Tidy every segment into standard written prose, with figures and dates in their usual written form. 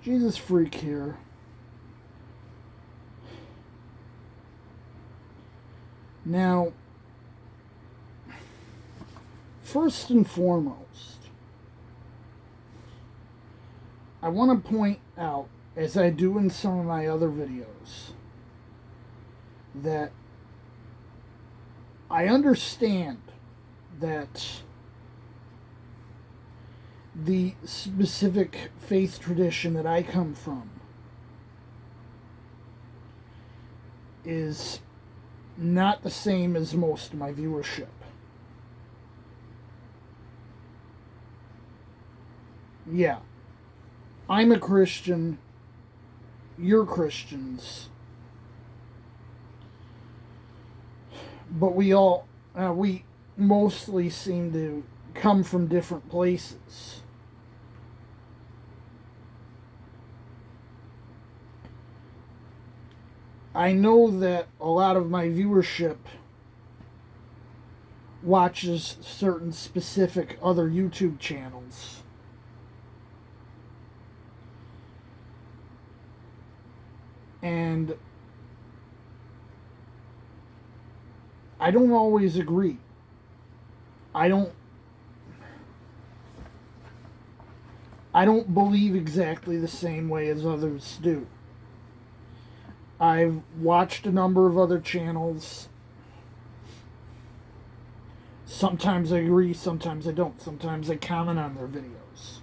Jesus freak here. Now, first and foremost, I want to point out, as I do in some of my other videos, that I understand that the specific faith tradition that I come from is not the same as most of my viewership. Yeah, I'm a Christian, you're Christians, but we mostly seem to come from different places. I know that a lot of my viewership watches certain specific other YouTube channels. And I don't always agree. I don't believe exactly the same way as others do. I've watched a number of other channels. Sometimes I agree, sometimes I don't. Sometimes I comment on their videos.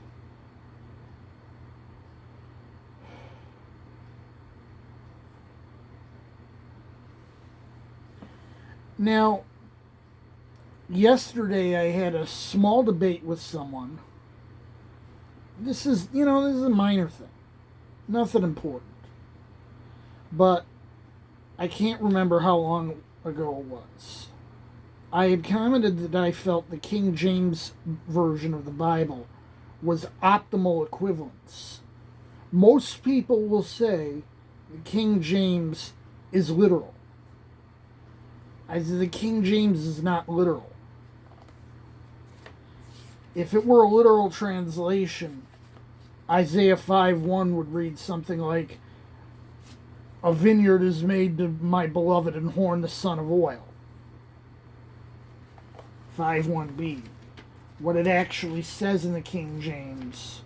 Now, yesterday I had a small debate with someone. This is a minor thing. Nothing important. But I can't remember how long ago it was. I had commented that I felt the King James version of the Bible was optimal equivalence. Most people will say the King James is literal. I said the King James is not literal. If it were a literal translation, Isaiah 5:1 would read something like, "A vineyard is made to my beloved and Horn, the son of oil." 5:1b. What it actually says in the King James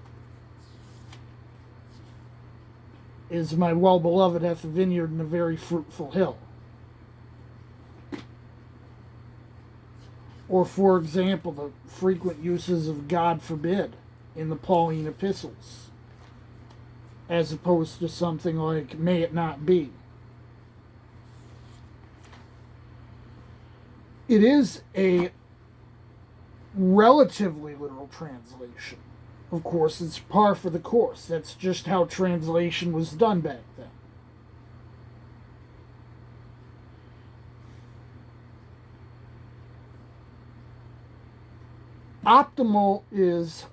is, "My well-beloved hath a vineyard and a very fruitful hill." Or, for example, the frequent uses of "God forbid" in the Pauline epistles, as opposed to something like "may it not be." It is a relatively literal translation. Of course, it's par for the course. That's just how translation was done back then. Optimal is,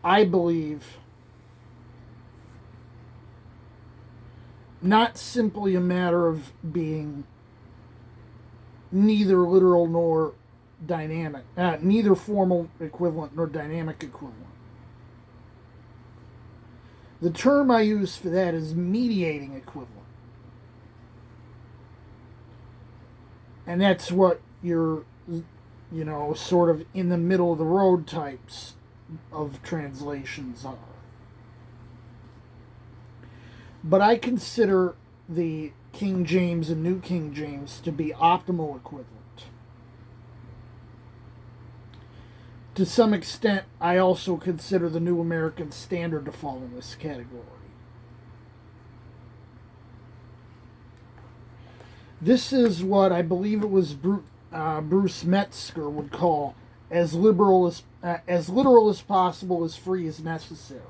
I believe, not simply a matter of being neither literal nor dynamic, neither formal equivalent nor dynamic equivalent. The term I use for that is mediating equivalent. And that's what your, sort of in the middle of the road types of translations are. But I consider the King James and New King James to be optimal equivalent. To some extent, I also consider the New American Standard to fall in this category. This is what I believe it was Bruce Metzger would call as literal as possible, as free as necessary.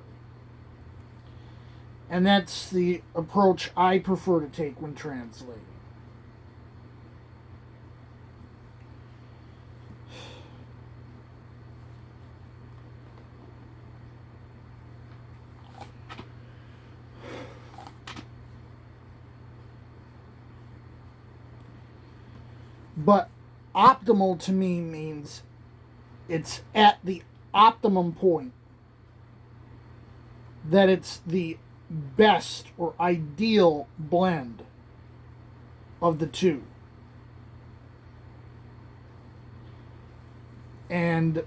And that's the approach I prefer to take when translating. But optimal to me means it's at the optimum point that it's the best or ideal blend of the two. And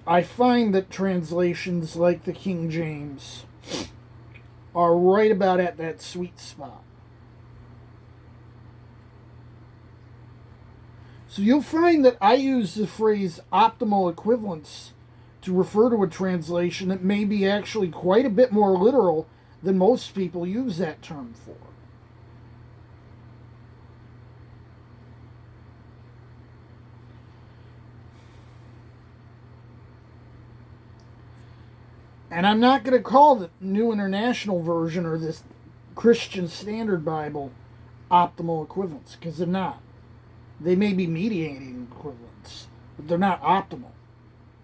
I find that translations like the King James are right about at that sweet spot. So you'll find that I use the phrase optimal equivalence to refer to a translation that may be actually quite a bit more literal than most people use that term for. And I'm not going to call the New International Version or this Christian Standard Bible optimal equivalence, because they're not. They may be mediating equivalents, but they're not optimal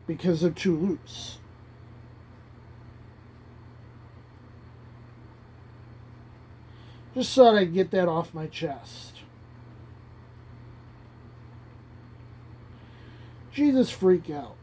because they're too loose. Just thought I'd get that off my chest. Jesus freak out.